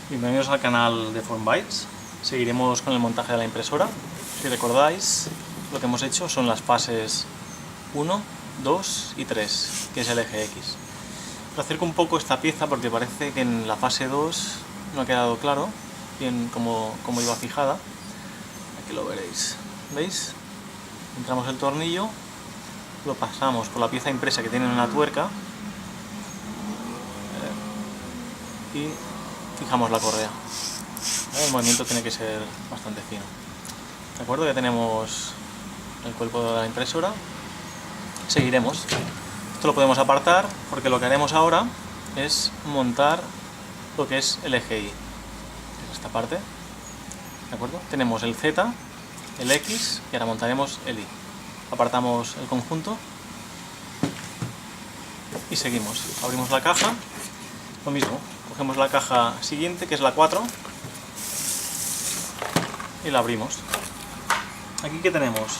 Bienvenidos al canal de Formbytes. Seguiremos con el montaje de la impresora. Si recordáis, lo que hemos hecho son las fases 1, 2 y 3, que es el eje X. Lo acerco un poco esta pieza porque parece que en la fase 2 no ha quedado claro bien cómo iba fijada. Aquí lo veréis. ¿Veis? Entramos el tornillo, lo pasamos por la pieza impresa que tiene una tuerca y fijamos la correa. El movimiento tiene que ser bastante fino. ¿De acuerdo? Ya tenemos el cuerpo de la impresora. Seguiremos. Esto lo podemos apartar porque lo que haremos ahora es montar lo que es el eje Y. Esta parte. ¿De acuerdo? Tenemos el Z, el X y ahora montaremos el Y. Apartamos el conjunto y seguimos. Abrimos la caja. Lo mismo. Cogemos la caja siguiente, que es la 4, y la abrimos. Aquí que tenemos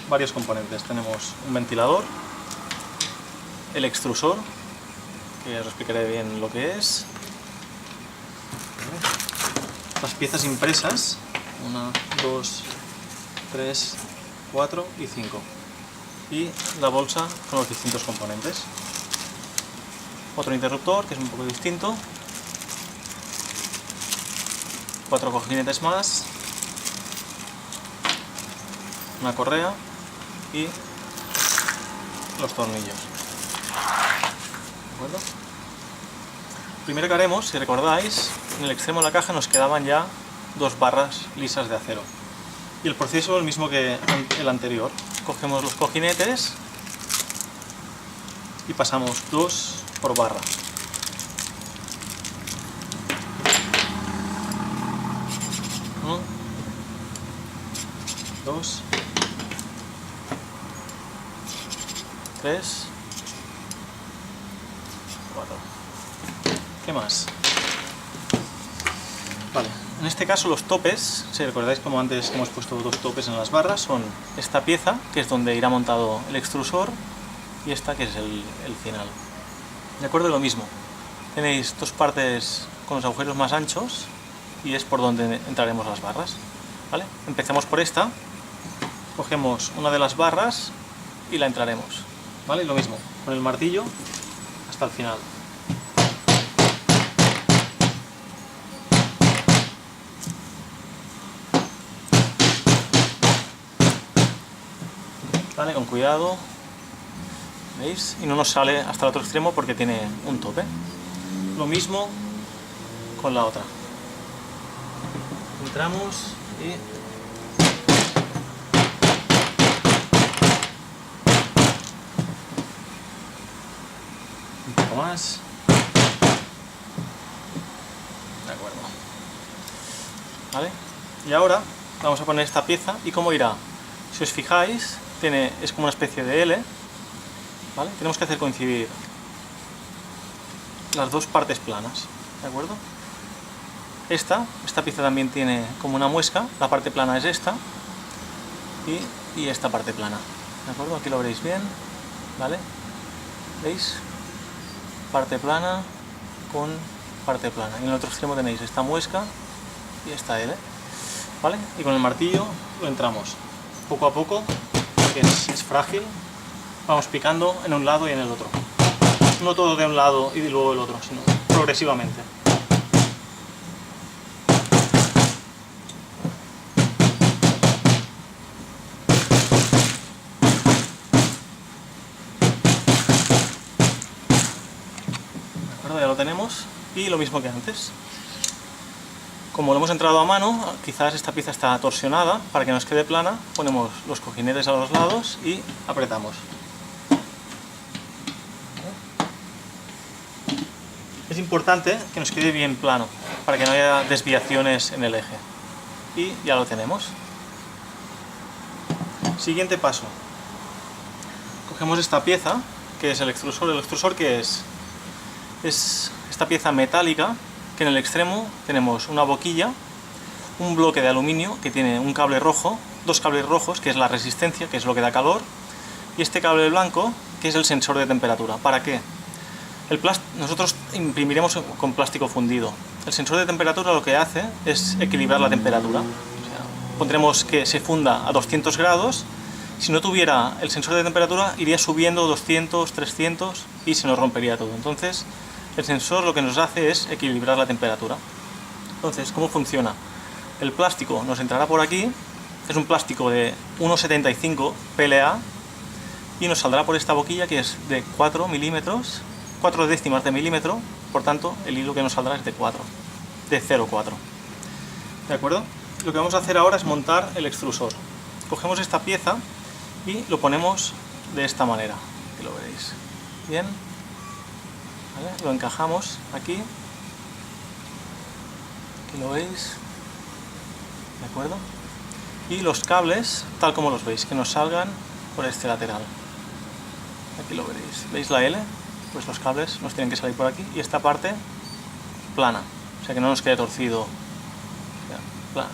varios componentes. Tenemos un ventilador, el extrusor, que os explicaré bien lo que es, las piezas impresas, 1, 2, 3, 4 y 5, y la bolsa con los distintos componentes. Otro interruptor, que es un poco distinto, 4 cojinetes más, una correa y los tornillos. ¿De acuerdo? Primero que haremos, si recordáis, en el extremo de la caja nos quedaban ya 2 barras lisas de acero. Y el proceso es el mismo que el anterior. Cogemos los cojinetes y pasamos 2 por barra. 1, 2, 3, 4. ¿Qué más? Vale, en este caso los topes, si recordáis como antes hemos puesto 2 topes en las barras, son esta pieza, que es donde irá montado el extrusor, y esta que es el final. De acuerdo, lo mismo. Tenéis 2 partes con los agujeros más anchos y es por donde entraremos las barras. ¿Vale? Empecemos por esta, cogemos una de las barras y la entraremos. ¿Vale? Lo mismo, con el martillo hasta el final. ¿Vale? Con cuidado. ¿Veis? Y no nos sale hasta el otro extremo porque tiene un tope. Lo mismo con la otra. Entramos y un poco más. De acuerdo. ¿Vale? Y ahora vamos a poner esta pieza y cómo irá. Si os fijáis, es como una especie de L. ¿Vale? Tenemos que hacer coincidir las 2 partes planas, ¿de acuerdo? Esta pieza también tiene como una muesca, la parte plana es esta y esta parte plana, ¿de acuerdo? Aquí lo veréis bien, ¿vale? ¿Veis? Parte plana con parte plana, y en el otro extremo tenéis esta muesca y esta L, ¿vale? Y con el martillo lo entramos poco a poco, que es frágil. Vamos picando en un lado y en el otro. No todo de un lado y luego el otro, sino progresivamente. ¿De acuerdo? Ya lo tenemos. Y lo mismo que antes. Como lo hemos entrado a mano, quizás esta pieza está torsionada. Para que nos quede plana, ponemos los cojinetes a los lados y apretamos. Es importante que nos quede bien plano, para que no haya desviaciones en el eje. Y ya lo tenemos. Siguiente paso. Cogemos esta pieza, que es el extrusor. ¿El extrusor qué es? Es esta pieza metálica, que en el extremo tenemos una boquilla, un bloque de aluminio que tiene un cable rojo, 2 cables rojos, que es la resistencia, que es lo que da calor, y este cable blanco, que es el sensor de temperatura. ¿Para qué? Nosotros imprimiremos con plástico fundido. El sensor de temperatura lo que hace es equilibrar la temperatura. O sea, pondremos que se funda a 200 grados. Si no tuviera el sensor de temperatura, iría subiendo 200, 300 y se nos rompería todo. Entonces, el sensor lo que nos hace es equilibrar la temperatura. Entonces, ¿cómo funciona? El plástico nos entrará por aquí, es un plástico de 1,75 PLA, y nos saldrá por esta boquilla que es de 4 milímetros, 4 décimas de milímetro, por tanto el hilo que nos saldrá es de 4, de 0,4. ¿De acuerdo? Lo que vamos a hacer ahora es montar el extrusor. Cogemos esta pieza y lo ponemos de esta manera, que lo veréis. Bien, ¿vale? Lo encajamos aquí, aquí lo veis, ¿de acuerdo? Y los cables, tal como los veis, que nos salgan por este lateral. Aquí lo veréis. ¿Veis la L? Pues los cables nos tienen que salir por aquí y esta parte plana, o sea que no nos quede torcido. Plana.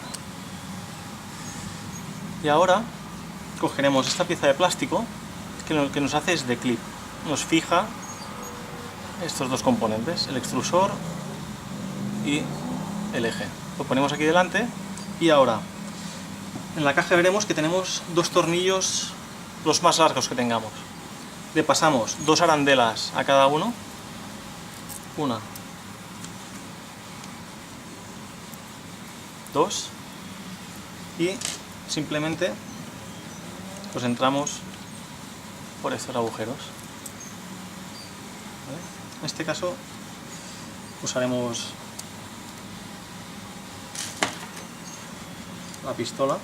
Y ahora cogeremos esta pieza de plástico que lo que nos hace es de clip. Nos fija estos dos componentes, el extrusor y el eje. Lo ponemos aquí delante y ahora en la caja veremos que tenemos dos tornillos, los más largos que tengamos. Le pasamos dos arandelas a cada uno, una, dos, y simplemente pues entramos por estos agujeros. ¿Vale? En este caso usaremos la pistola.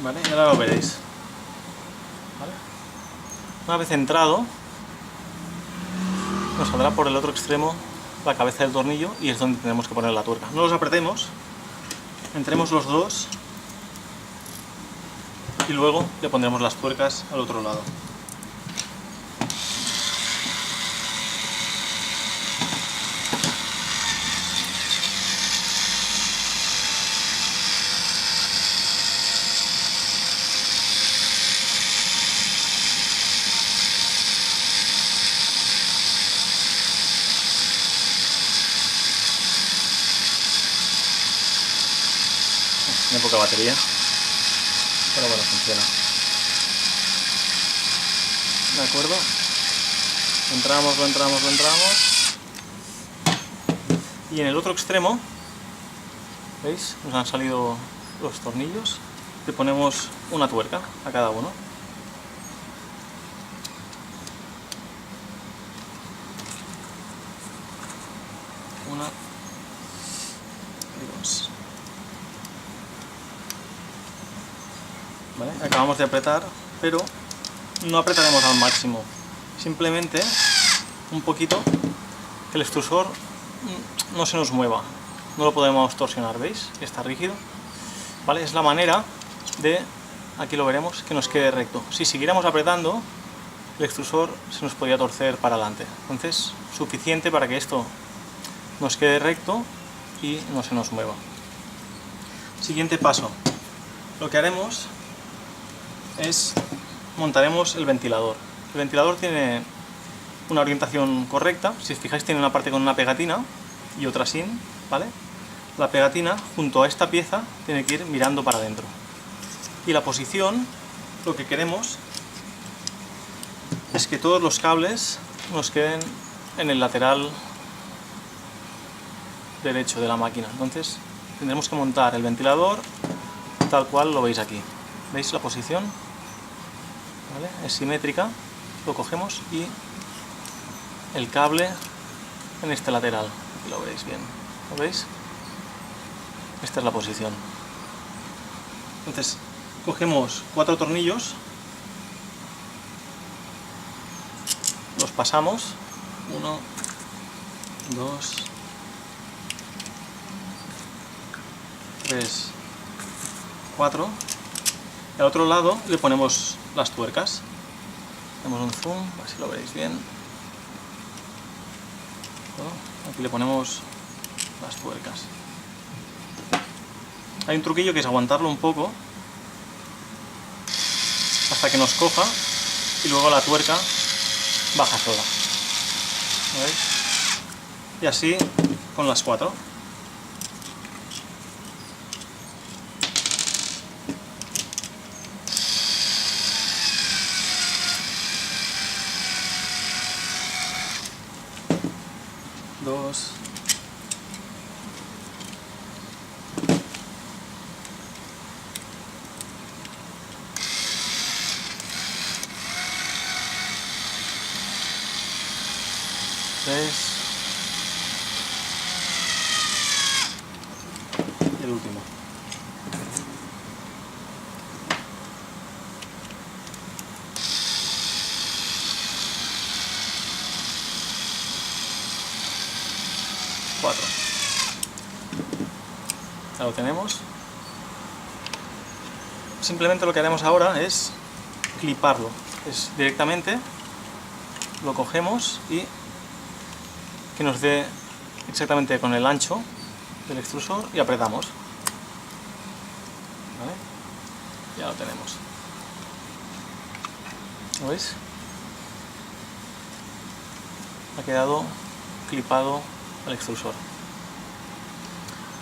¿Vale? Y ahora lo veréis. ¿Vale? Una vez entrado, nos saldrá por el otro extremo la cabeza del tornillo y es donde tenemos que poner la tuerca. No los apretemos, entremos los dos y luego le pondremos las tuercas al otro lado. Tiene poca batería, pero bueno, funciona. ¿De acuerdo? Entramos, lo entramos, lo entramos. Y en el otro extremo, ¿veis? Nos han salido los tornillos. Le ponemos una tuerca a cada uno. Una y dos. ¿Vale? Acabamos de apretar, pero no apretaremos al máximo, simplemente un poquito, que el extrusor no se nos mueva, no lo podemos torsionar, ¿veis? Está rígido, ¿vale? Es la manera de, aquí lo veremos, que nos quede recto. Si siguiéramos apretando, el extrusor se nos podría torcer para adelante, entonces suficiente para que esto nos quede recto y no se nos mueva. Siguiente paso, lo que haremos es montaremos el ventilador. El ventilador tiene una orientación correcta, si os fijáis tiene una parte con una pegatina y otra sin, ¿vale? La pegatina junto a esta pieza tiene que ir mirando para adentro. Y la posición, lo que queremos es que todos los cables nos queden en el lateral derecho de la máquina. Entonces tendremos que montar el ventilador tal cual lo veis aquí. ¿Veis la posición? ¿Vale? Es simétrica, lo cogemos y el cable en este lateral, aquí lo veis bien, ¿lo veis? Esta es la posición. Entonces cogemos 4 tornillos, los pasamos, 1, 2, 3, 4. Y al otro lado le ponemos las tuercas. Hacemos un zoom, así lo veréis bien. Aquí le ponemos las tuercas. Hay un truquillo que es aguantarlo un poco hasta que nos coja y luego la tuerca baja sola. ¿Lo veis? Y así con las 4. Dos. Tres. Y el último. Cuatro. Ya lo tenemos. Simplemente lo que haremos ahora es cliparlo. Es directamente lo cogemos y que nos dé exactamente con el ancho del extrusor y apretamos. ¿Vale? Ya lo tenemos. ¿Lo veis? Ha quedado clipado al extrusor.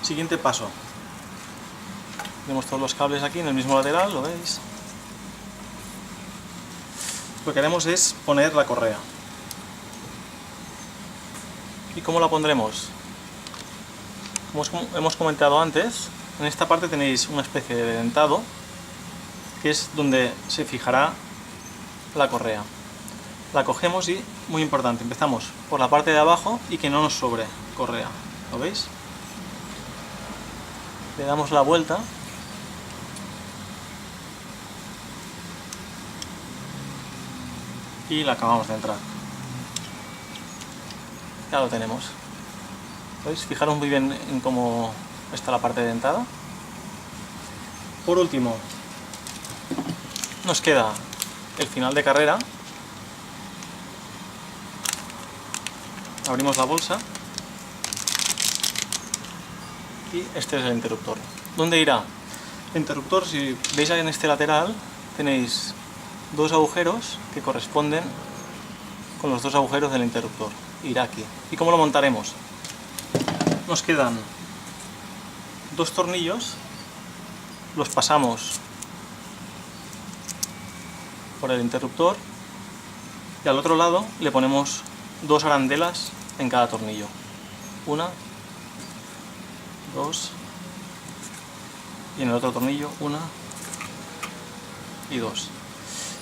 Siguiente paso. Tenemos todos los cables aquí en el mismo lateral, ¿lo veis? Lo que haremos es poner la correa. ¿Y cómo la pondremos? Como hemos comentado antes, en esta parte tenéis una especie de dentado, que es donde se fijará la correa. La cogemos y, muy importante, empezamos por la parte de abajo y que no nos sobre correa. ¿Lo veis? Le damos la vuelta. Y la acabamos de entrar. Ya lo tenemos. ¿Veis? Fijaros muy bien en cómo está la parte dentada. Por último, nos queda el final de carrera. Abrimos la bolsa. Y este es el interruptor. ¿Dónde irá? El interruptor, si veis ahí en este lateral, tenéis dos agujeros que corresponden con los dos agujeros del interruptor. Irá aquí. ¿Y cómo lo montaremos? Nos quedan dos tornillos, los pasamos por el interruptor y al otro lado le ponemos dos arandelas en cada tornillo. Una, dos, y en el otro tornillo una y dos.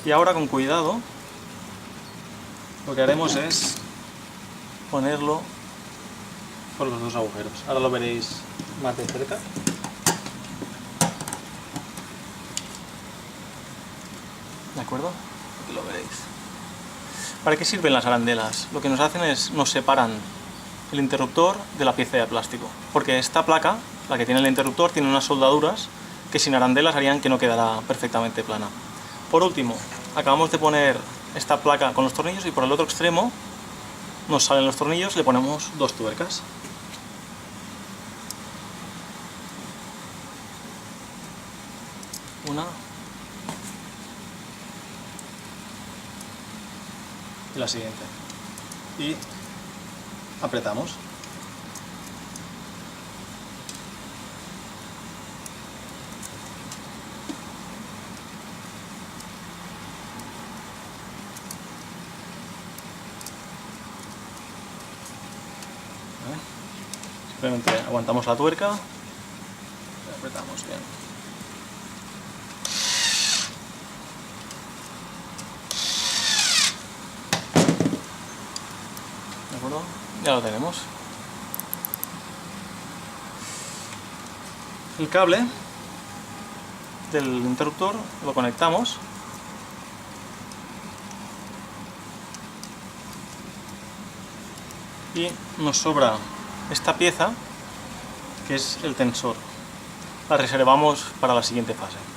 Y ahora con cuidado lo que haremos es ponerlo por los dos agujeros. Ahora lo veréis más de cerca. ¿De acuerdo? Aquí lo veréis. ¿Para qué sirven las arandelas? Lo que nos hacen es nos separan el interruptor de la pieza de plástico. Porque esta placa, la que tiene el interruptor, tiene unas soldaduras que sin arandelas harían que no quedara perfectamente plana. Por último, acabamos de poner esta placa con los tornillos y por el otro extremo nos salen los tornillos, le ponemos dos tuercas. Una y la siguiente. Y apretamos. Simplemente aguantamos la tuerca y apretamos bien. ¿De acuerdo? Ya lo tenemos. El cable del interruptor lo conectamos y nos sobra esta pieza que es el tensor. la reservamos para la siguiente fase.